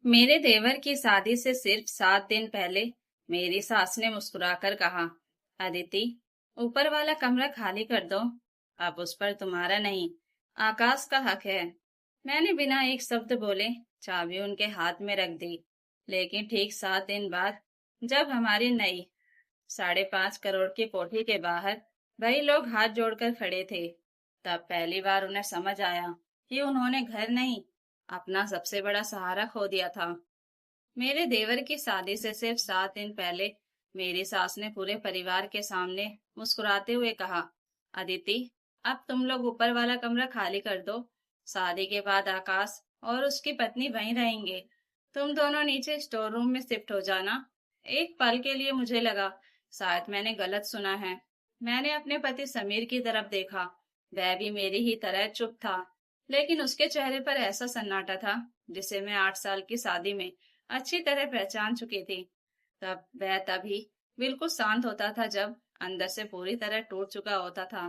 मेरे देवर की शादी से सिर्फ 7 दिन पहले मेरी सास ने मुस्कुराकर कहा, अदिति, ऊपर वाला कमरा खाली कर दो। अब उस पर तुम्हारा नहीं, आकाश का हक है। मैंने बिना एक शब्द बोले चाबी उनके हाथ में रख दी। लेकिन ठीक 7 दिन बाद, जब हमारी नई 5.5 करोड़ की कोठी के बाहर वही लोग हाथ जोड़कर खड़े थे, तब पहली बार उन्हें समझ आया कि उन्होंने घर नहीं, अपना सबसे बड़ा सहारा खो दिया था। मेरे देवर की शादी से सिर्फ 7 दिन पहले मेरी सास ने पूरे परिवार के सामने मुस्कुराते हुए कहा, अदिति, अब तुम लोग ऊपर वाला कमरा खाली कर दो। शादी के बाद आकाश और उसकी पत्नी वहीं रहेंगे। तुम दोनों नीचे स्टोर रूम में शिफ्ट हो जाना। एक पल के लिए मुझे लगा शायद मैंने गलत सुना है। मैंने अपने पति समीर की तरफ देखा। वह भी मेरी ही तरह चुप था, लेकिन उसके चेहरे पर ऐसा सन्नाटा था जिसे मैं 8 साल की शादी में अच्छी तरह पहचान चुकी थी। तब वह तभी बिल्कुल शांत होता था जब अंदर से पूरी तरह टूट चुका होता था।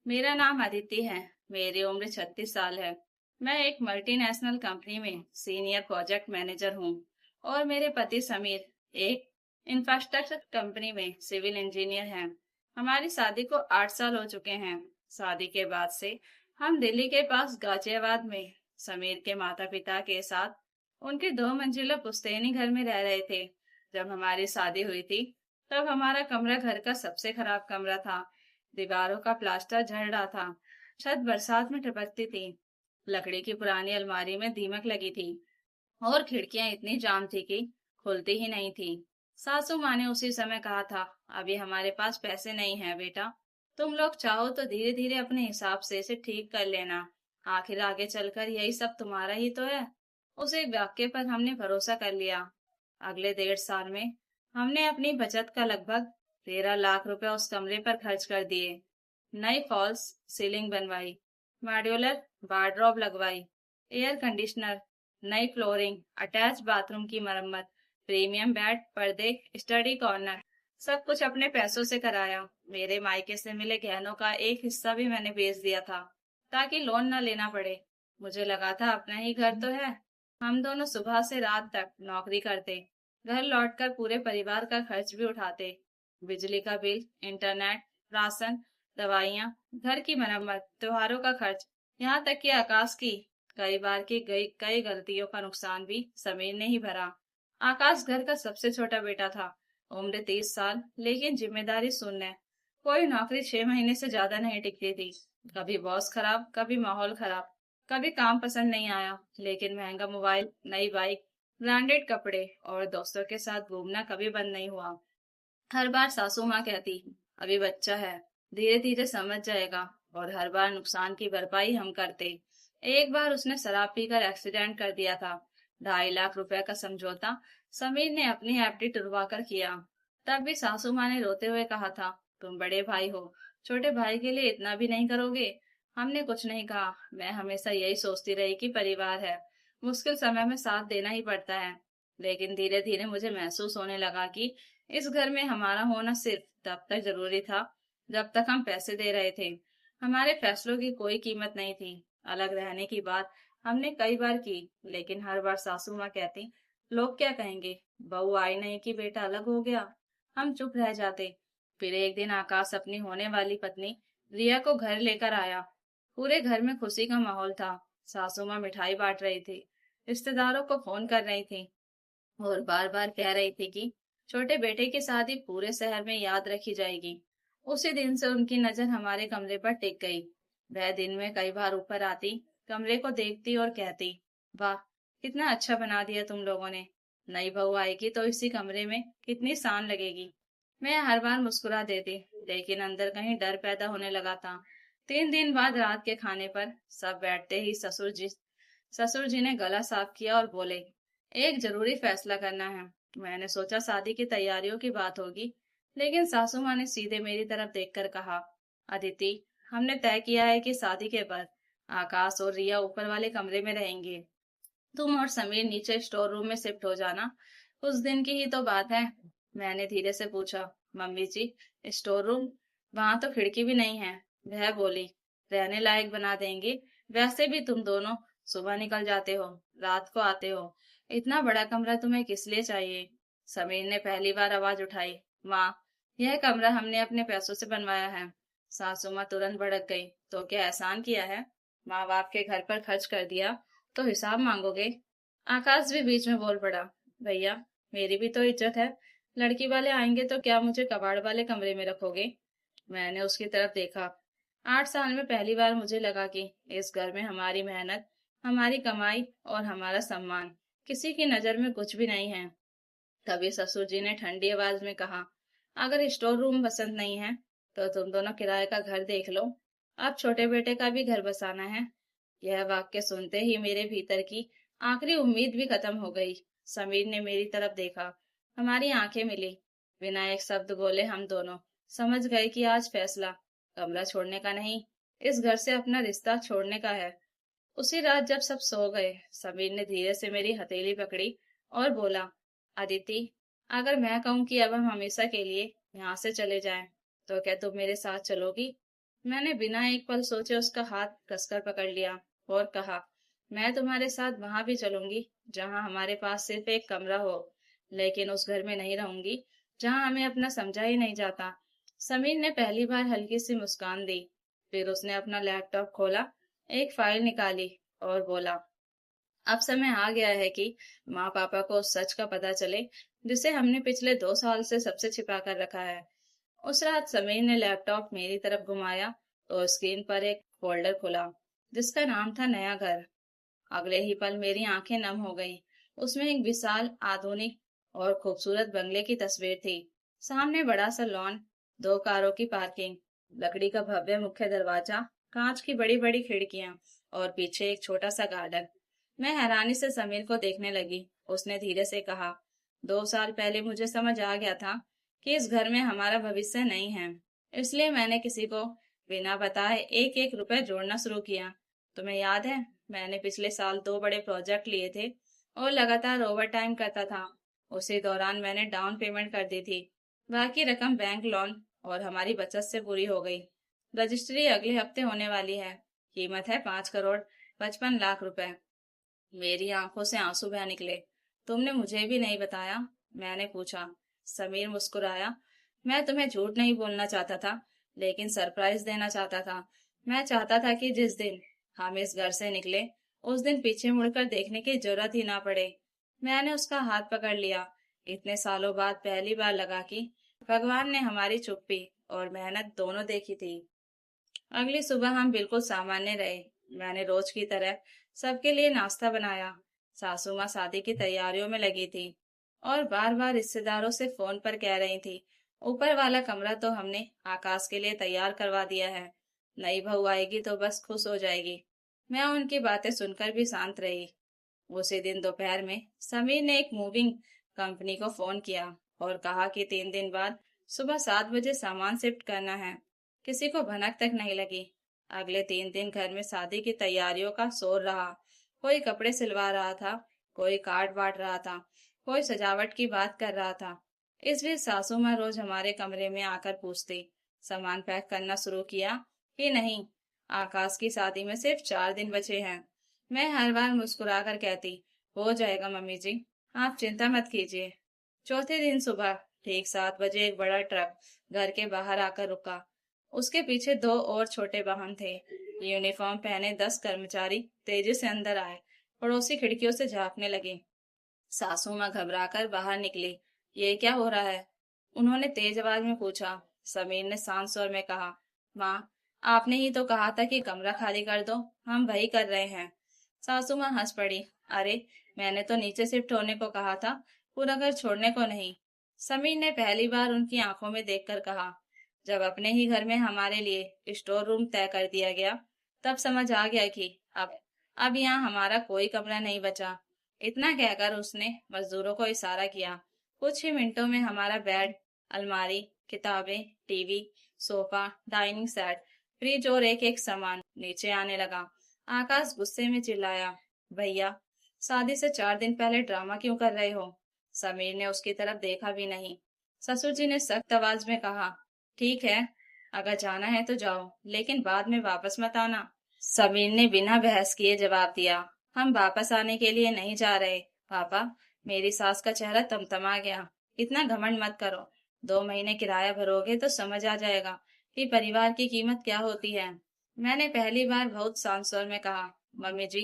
मेरा नाम अदिति है। मेरी उम्र 36 साल है। मैं एक मल्टीनेशनल कंपनी में सीनियर प्रोजेक्ट मैनेजर हूँ और मेरे पति समीर एक इंफ्रास्ट्रक्चर कंपनी में सिविल इंजीनियर हैं। हमारी शादी को 8 साल हो चुके हैं। शादी के बाद से हम दिल्ली के पास गाजियाबाद में समीर के माता पिता के साथ उनके 2 मंजिला पुश्तैनी घर में रह रहे थे। जब हमारी शादी हुई थी, तब हमारा कमरा घर का सबसे खराब कमरा था। दीवारों का प्लास्टर झड़ रहा था, छत बरसात में टपकती थी, लकड़ी की पुरानी अलमारी में दीमक लगी थी और खिड़कियां इतनी जाम थी कि खुलती ही नहीं थी। सासू माँ ने उसी समय कहा था, अभी हमारे पास पैसे नहीं है बेटा, तुम लोग चाहो तो धीरे धीरे अपने हिसाब से इसे ठीक कर लेना। आखिर आगे चलकर यही सब तुम्हारा ही तो है। उस एक वाक्य पर हमने भरोसा कर लिया। अगले 1.5 साल में हमने अपनी बचत का लगभग 13 लाख रुपए उस कमरे पर खर्च कर दिए। नई फॉल्स सीलिंग बनवाई, मॉड्यूलर वार्डरोब लगवाई, एयर कंडीशनर, नई फ्लोरिंग, अटैच बाथरूम की मरम्मत, प्रीमियम बेड, पर्दे, स्टडी कॉर्नर, सब कुछ अपने पैसों से कराया। मेरे मायके से मिले गहनों का एक हिस्सा भी मैंने बेच दिया था ताकि लोन न लेना पड़े। मुझे लगा था अपना ही घर तो है। हम दोनों सुबह से रात तक नौकरी करते, घर लौटकर पूरे परिवार का खर्च भी उठाते। बिजली का बिल, इंटरनेट, राशन, दवाइयाँ, घर की मरम्मत, त्योहारों का खर्च, यहाँ तक कि आकाश की कई बार की गई कई गलतियों का नुकसान भी समीर ने ही भरा। आकाश घर का सबसे छोटा बेटा था। उम्र 30 साल, लेकिन जिम्मेदारी शून्य। कोई नौकरी 6 महीने से ज्यादा नहीं टिकती थी। कभी बॉस खराब, कभी माहौल खराब, कभी काम पसंद नहीं आया। लेकिन महंगा मोबाइल, नई बाइक, ब्रांडेड कपड़े और दोस्तों के साथ घूमना कभी बंद नहीं हुआ। हर बार सासू माँ कहती, अभी बच्चा है, धीरे धीरे समझ जाएगा, और हर बार नुकसान की भरपाई हम करते। एक बार उसने शराब पीकर एक्सीडेंट कर दिया था। 2.5 लाख रुपए का समझौता समीर ने अपनी एफडी तुड़वा कर किया। तब भी सासू माँ ने रोते हुए कहा था, तुम बड़े भाई हो, छोटे भाई के लिए इतना भी नहीं करोगे। हमने कुछ नहीं कहा। मैं हमेशा यही सोचती रही कि परिवार है, मुश्किल समय में साथ देना ही पड़ता है। लेकिन धीरे धीरे मुझे महसूस होने लगा कि इस घर में हमारा होना सिर्फ तब तक जरूरी था जब तक हम पैसे दे रहे थे। हमारे फैसलों की कोई कीमत नहीं थी। अलग रहने की बात हमने कई बार की, लेकिन हर बार सासू माँ कहती, लोग क्या कहेंगे, बहू आई नहीं कि बेटा अलग हो गया। हम चुप रह जाते। फिर एक दिन आकाश अपनी होने वाली पत्नी रिया को घर लेकर आया। पूरे घर में खुशी का माहौल था। सासू माँ मिठाई बांट रही थी, रिश्तेदारों को फोन कर रही थी और बार बार कह रही थी कि छोटे बेटे की शादी पूरे शहर में याद रखी जाएगी। उसी दिन से उनकी नजर हमारे कमरे पर टिक गई। वह दिन में कई बार ऊपर आती, कमरे को देखती और कहती, वाह, कितना अच्छा बना दिया तुम लोगों ने। नई बहू आएगी तो इसी कमरे में कितनी शान लगेगी। मैं हर बार मुस्कुरा देती, लेकिन अंदर कहीं डर पैदा होने लगा था। 3 दिन बाद रात के खाने पर सब बैठते ही ससुर जी ने गला साफ किया और बोले, एक जरूरी फैसला करना है। मैंने सोचा शादी की तैयारियों की बात होगी, लेकिन सासू माँ ने सीधे मेरी तरफ देखकर कहा, अदिति, हमने तय किया है कि शादी के बाद आकाश और रिया ऊपर वाले कमरे में रहेंगे। तुम और समीर नीचे स्टोर रूम में शिफ्ट हो जाना। कुछ दिन की ही तो बात है। मैंने धीरे से पूछा, मम्मी जी, स्टोर रूम, वहां तो खिड़की भी नहीं है। वह बोली, रहने लायक बना देंगे। वैसे भी तुम दोनों सुबह निकल जाते हो, रात को आते हो। इतना बड़ा कमरा तुम्हें किस लिए चाहिए? समीर ने पहली बार आवाज उठाई। माँ, यह कमरा हमने अपने पैसों से बनवाया है। सासू माँ तुरंत भड़क गई। तो क्या एहसान किया है? माँ बाप के घर पर खर्च कर दिया तो हिसाब मांगोगे? आकाश भी बीच में बोल पड़ा। भैया, मेरी भी तो इज्जत है। लड़की वाले आएंगे तो क्या मुझे कबाड़ वाले कमरे में रखोगे? मैंने उसकी तरफ देखा। 8 साल में पहली बार मुझे लगा कि इस घर में हमारी मेहनत, हमारी कमाई और हमारा सम्मान किसी की नजर में कुछ भी नहीं है। तभी ससुर जी ने ठंडी आवाज में कहा, अगर स्टोर रूम पसंद नहीं है तो तुम दोनों किराए का घर देख लो। अब छोटे बेटे का भी घर बसाना है। यह वाक्य सुनते ही मेरे भीतर की आखिरी उम्मीद भी खत्म हो गई। समीर ने मेरी तरफ देखा। हमारी आंखें मिली। बिना एक शब्द बोले हम दोनों समझ गए कि आज फैसला कमरा छोड़ने का नहीं, इस घर से अपना रिश्ता छोड़ने का है। उसी रात जब सब सो गए, समीर ने धीरे से मेरी हथेली पकड़ी और बोला, अदिति, अगर मैं कहूँ कि अब हम हमेशा के लिए यहाँ से चले जाएं, तो क्या तुम मेरे साथ चलोगी? मैंने बिना एक पल सोचे उसका हाथ कसकर पकड़ लिया और कहा, मैं तुम्हारे साथ वहां भी चलूंगी जहां हमारे पास सिर्फ एक कमरा हो, लेकिन उस घर में नहीं रहूंगी जहां हमें अपना समझा ही नहीं जाता। समीर ने पहली बार हल्की सी मुस्कान दी। फिर उसने अपना लैपटॉप खोला, एक फाइल निकाली और बोला, अब समय आ गया है कि माँ पापा को उस सच का पता चले जिसे हमने पिछले 2 साल से सबसे छिपा कर रखा है। उस रात समीर ने लैपटॉप मेरी तरफ घुमाया तो स्क्रीन पर एक फोल्डर खुला जिसका नाम था नया घर। अगले ही पल मेरी आंखें नम हो गईं। उसमें एक विशाल, आधुनिक और खूबसूरत बंगले की तस्वीर थी। सामने बड़ा सा लॉन, 2 कारों की पार्किंग, लकड़ी का भव्य मुख्य दरवाजा, कांच की बड़ी बड़ी खिड़कियां और पीछे एक छोटा सा गार्डन। मैं हैरानी से समीर को देखने लगी। उसने धीरे से कहा, 2 साल पहले मुझे समझ आ गया था कि इस घर में हमारा भविष्य नहीं है। इसलिए मैंने किसी को बिना बताए एक एक रुपए जोड़ना शुरू किया। तुम्हें याद है, मैंने पिछले साल 2 बड़े प्रोजेक्ट लिए थे और लगातार ओवर टाइम करता था। उसी दौरान मैंने डाउन पेमेंट कर दी थी। बाकी रकम बैंक लोन और हमारी बचत से पूरी हो गई। रजिस्ट्री अगले हफ्ते होने वाली है। कीमत है 5 करोड़ 55 लाख रुपए। मेरी आंखों से आंसू बह निकले। तुमने मुझे भी नहीं बताया? मैंने पूछा। समीर मुस्कुराया। मैं तुम्हें झूठ नहीं बोलना चाहता था, लेकिन सरप्राइज देना चाहता था। मैं चाहता था कि जिस दिन हम इस घर से निकले, उस दिन पीछे मुड़कर देखने की जरूरत ही ना पड़े। मैंने उसका हाथ पकड़ लिया। इतने सालों बाद पहली बार लगा कि भगवान ने हमारी चुप्पी और मेहनत दोनों देखी थी। अगली सुबह हम बिल्कुल सामान्य रहे। मैंने रोज की तरह सबके लिए नाश्ता बनाया। सासू माँ शादी की तैयारियों में लगी थी और बार बार रिश्तेदारों से फोन पर कह रही थी, ऊपर वाला कमरा तो हमने आकाश के लिए तैयार करवा दिया है। नई बहू आएगी तो बस खुश हो जाएगी। मैं उनकी बातें सुनकर भी शांत रही। उसी दिन दोपहर में समीर ने एक मूविंग कंपनी को फोन किया और कहा कि 3 दिन बाद सुबह 7 बजे सामान शिफ्ट करना है। किसी को भनक तक नहीं लगी। अगले 3 दिन घर में शादी की तैयारियों का शोर रहा। कोई कपड़े सिलवा रहा था, कोई कार्ड बांट रहा था, कोई सजावट की बात कर रहा था। इस बीच सासू माँ रोज हमारे कमरे में आकर पूछती, सामान पैक करना शुरू किया कि नहीं? आकाश की शादी में सिर्फ 4 दिन बचे हैं। मैं हर बार मुस्कुरा कर कहती, हो जाएगा मम्मी जी, आप चिंता मत कीजिए। चौथे दिन सुबह ठीक 7 बजे एक बड़ा ट्रक घर के बाहर आकर रुका। उसके पीछे 2 और छोटे वाहन थे। यूनिफॉर्म पहने 10 कर्मचारी तेजी से अंदर आए। पड़ोसी खिड़कियों से झांकने लगे। सासू माँ घबराकर बाहर निकली। ये क्या हो रहा है? उन्होंने तेज आवाज में पूछा। समीर ने शांत स्वर में कहा, माँ, आपने ही तो कहा था कि कमरा खाली कर दो, हम वही कर रहे हैं। सासू माँ हंस पड़ी। अरे, मैंने तो नीचे शिफ्ट होने को कहा था, पूरा घर छोड़ने को नहीं। समीर ने पहली बार उनकी आंखों में देखकर कहा, जब अपने ही घर में हमारे लिए स्टोर रूम तय कर दिया गया, तब समझ आ गया कि अब यहाँ हमारा कोई कमरा नहीं बचा। इतना कहकर उसने मजदूरों को इशारा किया। कुछ ही मिनटों में हमारा बेड, अलमारी, किताबें, TV, sofa, dining set, fridge और एक एक सामान नीचे आने लगा। आकाश गुस्से में चिल्लाया, भैया, शादी से 4 दिन पहले ड्रामा क्यों कर रहे हो? समीर ने उसकी तरफ देखा भी नहीं। ससुर जी ने सख्त आवाज में कहा, ठीक है, अगर जाना है तो जाओ, लेकिन बाद में वापस मत आना। समीर ने बिना बहस किए जवाब दिया, हम वापस आने के लिए नहीं जा रहे पापा। मेरी सास का चेहरा तमतमा गया। इतना घमंड मत करो। 2 महीने किराया भरोगे तो समझ आ जाएगा कि परिवार की कीमत क्या होती है। मैंने पहली बार बहुत शांत स्वर में कहा, मम्मी जी,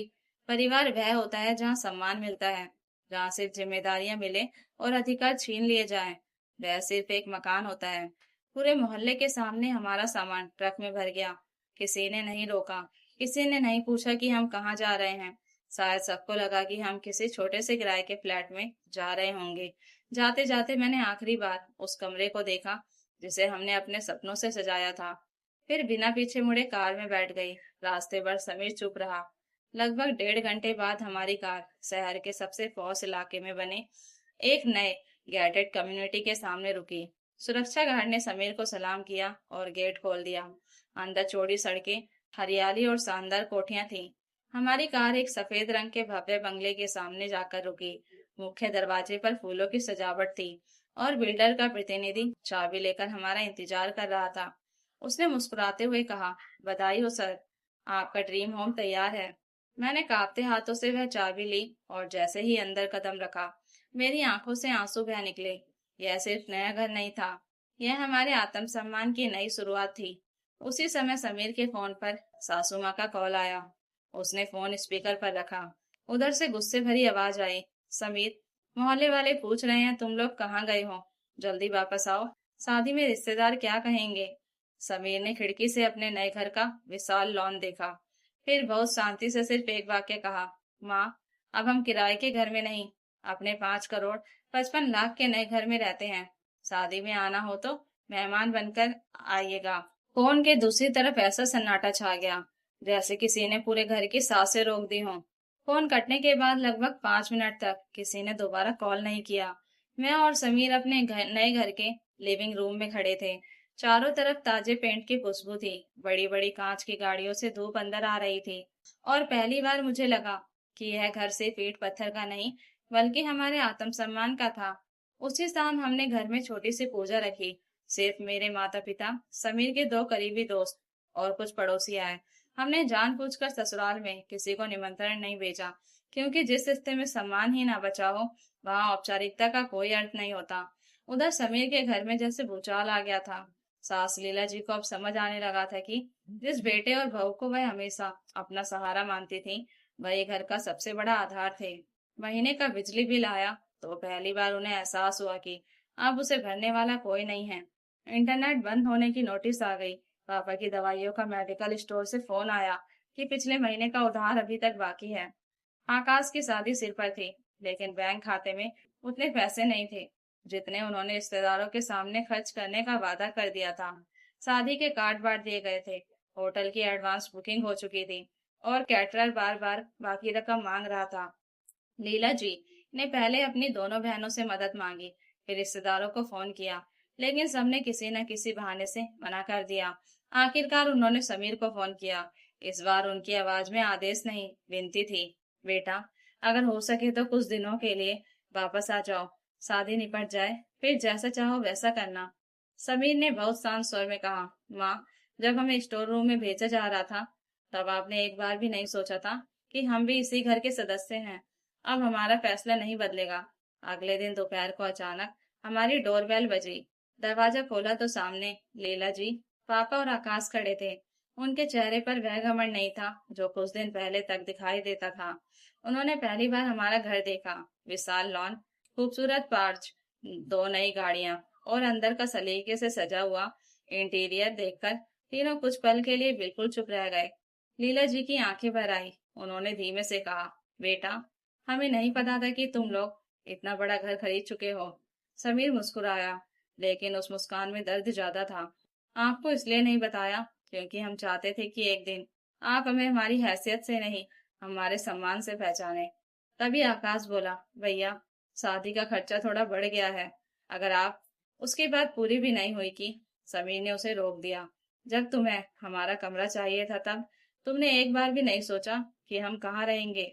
परिवार वह होता है जहाँ सम्मान मिलता है, जहाँ सिर्फ जिम्मेदारियां मिले और अधिकार छीन लिए जाएं। वह सिर्फ एक मकान होता है। पूरे मोहल्ले के सामने हमारा सामान ट्रक में भर गया। किसी ने नहीं रोका, किसी ने नहीं पूछा कि हम कहाँ जा रहे हैं। शायद सबको लगा कि हम किसी छोटे से किराए के फ्लैट में जा रहे होंगे। जाते जाते मैंने आखिरी बार उस कमरे को देखा जिसे हमने अपने सपनों से सजाया था। फिर बिना पीछे मुड़े कार में बैठ गई। रास्ते भर समीर चुप रहा। लगभग 1.5 घंटे बाद हमारी कार शहर के सबसे पॉश इलाके में बने एक नए गेटेड कम्युनिटी के सामने रुकी। सुरक्षा गार्ड ने समीर को सलाम किया और गेट खोल दिया। अंदर चौड़ी सड़कें, हरियाली और शानदार कोठियां थीं। हमारी कार एक सफेद रंग के भव्य बंगले के सामने जाकर रुकी। मुख्य दरवाजे पर फूलों की सजावट थी और बिल्डर का प्रतिनिधि चाबी लेकर हमारा इंतजार कर रहा था। उसने मुस्कुराते हुए कहा, बधाई हो सर, आपका ड्रीम होम तैयार है। मैंने कांपते हाथों से वह चाबी ली और जैसे ही अंदर कदम रखा, मेरी आंखों से आंसू बह निकले। यह सिर्फ नया घर नहीं था, यह हमारे आत्मसम्मान की नई शुरुआत थी। उसी समय समीर के फोन पर सासू माँ का कॉल आया। उसने फोन स्पीकर पर रखा। उधर से गुस्से भरी आवाज आई, समीर, मोहल्ले वाले पूछ रहे हैं तुम लोग कहाँ गए हो, जल्दी वापस आओ, शादी में रिश्तेदार क्या कहेंगे। समीर ने खिड़की से अपने नए घर का विशाल लॉन देखा। फिर बहुत शांति से सिर्फ एक वाक्य कहा, माँ, अब हम किराए के घर में नहीं, अपने 5 करोड़ 55 लाख के नए घर में रहते हैं। शादी में आना हो तो मेहमान बनकर आइएगा। फोन के दूसरी तरफ ऐसा सन्नाटा छा गया जैसे किसी ने पूरे घर की सांसें रोक दी हों। फोन कटने के बाद लगभग 5 मिनट तक किसी ने दोबारा कॉल नहीं किया। मैं और समीर अपने नए घर के लिविंग रूम में खड़े थे। चारों तरफ ताजे पेंट की खुशबू थी। बड़ी बड़ी कांच की गाड़ियों से धूप अंदर आ रही थी और पहली बार मुझे लगा कि यह घर सिर्फ ईंट पत्थर का नहीं, बल्कि हमारे आत्मसम्मान का था। उसी शाम हमने घर में छोटी सी पूजा रखी। सिर्फ मेरे माता पिता, समीर के 2 करीबी दोस्त और कुछ पड़ोसी आए। हमने जानबूझकर ससुराल में किसी को निमंत्रण नहीं भेजा, क्योंकि जिस रिश्ते में सम्मान ही ना बचा हो, वहाँ औपचारिकता का कोई अर्थ नहीं होता। उधर समीर के घर में जैसे भूचाल आ गया था। सास लीला जी को अब समझ आने लगा था कि जिस बेटे और बहू को वह हमेशा अपना सहारा मानती थी, वही घर का सबसे बड़ा आधार थे। महीने का बिजली बिल आया तो पहली बार उन्हें एहसास हुआ कि अब उसे भरने वाला कोई नहीं है। इंटरनेट बंद होने की नोटिस आ गई। पापा की दवाइयों का मेडिकल स्टोर से फोन आया कि पिछले महीने का उधार अभी तक बाकी है। आकाश की शादी सिर पर थी, लेकिन बैंक खाते में उतने पैसे नहीं थे जितने उन्होंने रिश्तेदारों के सामने खर्च करने का वादा कर दिया था। शादी के कार्ड बांट दिए गए थे, होटल की एडवांस बुकिंग हो चुकी थी और कैटरर बार बार बाकी रकम मांग रहा था। लीला जी ने पहले अपनी दोनों बहनों से मदद मांगी, फिर रिश्तेदारों को फोन किया, लेकिन सबने किसी न किसी बहाने से मना कर दिया। आखिरकार उन्होंने समीर को फोन किया। इस बार उनकी आवाज में आदेश नहीं, विनती थी। बेटा, अगर हो सके तो कुछ दिनों के लिए वापस आ जाओ, शादी निपट जाए, फिर जैसा चाहो वैसा करना। समीर ने बहुत शांत स्वर में कहा, माँ, जब हमें स्टोर रूम में भेजा जा रहा था, तब आपने एक बार भी नहीं सोचा था कि हम भी इसी घर के सदस्य हैं। अब हमारा फैसला नहीं बदलेगा। अगले दिन दोपहर को अचानक हमारी डोरबेल बजी। दरवाजा खोला तो सामने लीला जी, पापा और आकाश खड़े थे। उनके चेहरे पर वह घमंड नहीं था जो कुछ दिन पहले तक दिखाई देता था। उन्होंने पहली बार हमारा घर देखा। विशाल लॉन, खूबसूरत पार्च, 2 नई गाड़ियां और अंदर का सलीके से सजा हुआ इंटीरियर देखकर तीनों कुछ पल के लिए बिल्कुल चुप रह गए। लीला जी की आंखें भर आई। उन्होंने धीमे से कहा, बेटा, हमें नहीं पता था कि तुम लोग इतना बड़ा घर खरीद चुके हो। समीर मुस्कुराया, लेकिन उस मुस्कान में दर्द ज्यादा था। आपको इसलिए नहीं बताया क्योंकि हम चाहते थे कि एक दिन आप हमें हमारी हैसियत से नहीं, हमारे सम्मान से पहचाने। तभी आकाश बोला, भैया, शादी का खर्चा थोड़ा बढ़ गया है, अगर आप। उसकी बात पूरी भी नहीं हुई कि समीर ने उसे रोक दिया। जब तुम्हें हमारा कमरा चाहिए था तब तुमने एक बार भी नहीं सोचा कि हम कहाँ रहेंगे।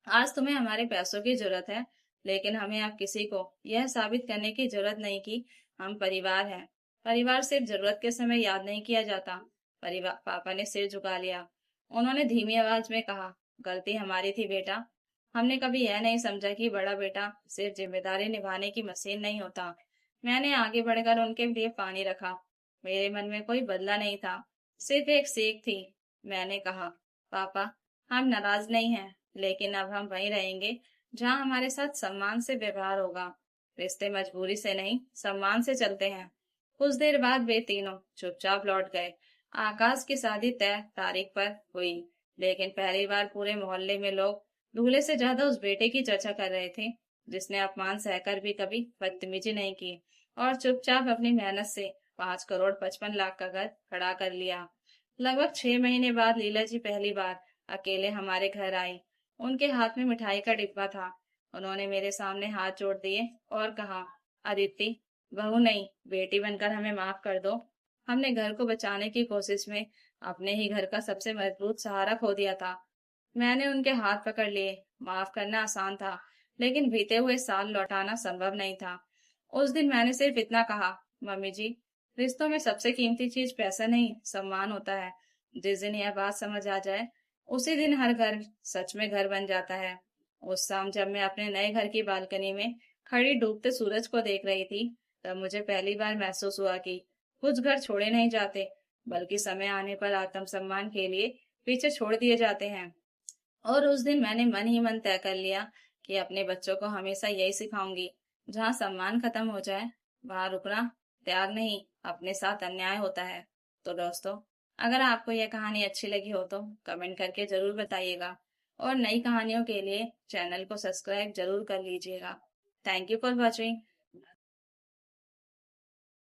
आज तुम्हें हमारे पैसों की जरूरत है, लेकिन हमें अब किसी को यह साबित करने की जरूरत नहीं कि हम परिवार हैं। परिवार सिर्फ जरूरत के समय याद नहीं किया जाता। परिवार। पापा ने सिर झुका लिया। उन्होंने धीमी आवाज में कहा, गलती हमारी थी बेटा। हमने कभी यह नहीं समझा कि बड़ा बेटा सिर्फ जिम्मेदारी निभाने की मशीन नहीं होता। मैंने आगे बढ़कर उनके लिए पानी रखा। मेरे मन में कोई बदला नहीं था, सिर्फ एक सीख थी। मैंने कहा, पापा, हम नाराज नहीं हैं, लेकिन अब हम वहीं रहेंगे जहाँ हमारे साथ सम्मान से व्यवहार होगा। रिश्ते मजबूरी से नहीं, सम्मान से चलते हैं। कुछ देर बाद वे तीनों चुपचाप लौट गए। आकाश की शादी तय तारीख पर हुई, लेकिन पहली बार पूरे मोहल्ले में लोग दूल्हे से ज्यादा उस बेटे की चर्चा कर रहे थे जिसने अपमान सहकर भी कभी बदतमीजी नहीं की और चुपचाप अपनी मेहनत से 5 करोड़ 55 लाख का घर खड़ा कर लिया। लगभग 6 महीने बाद लीला जी पहली बार अकेले हमारे घर आई। उनके हाथ में मिठाई का डिब्बा था। उन्होंने मेरे सामने हाथ जोड़ दिए और कहा, अदिति, बहू नहीं, बेटी बनकर हमें माफ कर दो। हमने घर को बचाने की कोशिश में अपने ही घर का सबसे मजबूत सहारा खो दिया था। मैंने उनके हाथ पकड़ लिए। माफ करना आसान था, लेकिन बीते हुए साल लौटाना संभव नहीं था। उस दिन मैंने सिर्फ इतना कहा, मम्मी जी, रिश्तों में सबसे कीमती चीज पैसा नहीं, सम्मान होता है। जिस दिन यह बात समझ आ जाए, उसी दिन हर घर सच में घर बन जाता है। उस शाम जब मैं अपने नए घर की बालकनी में खड़ी डूबते सूरज को देख रही थी, तब मुझे पहली बार महसूस हुआ कि कुछ घर छोड़े नहीं जाते, बल्कि समय आने पर आत्मसम्मान के लिए पीछे छोड़ दिए जाते हैं। और उस दिन मैंने मन ही मन तय कर लिया कि अपने बच्चों को हमेशा यही सिखाऊंगी, जहाँ सम्मान खत्म हो जाए, वहां रुकना त्याग नहीं, अपने साथ अन्याय होता है। तो दोस्तों, अगर आपको यह कहानी अच्छी लगी हो तो कमेंट करके जरूर बताइएगा और नई कहानियों के लिए चैनल को सब्सक्राइब जरूर कर लीजिएगा। Thank you for watching.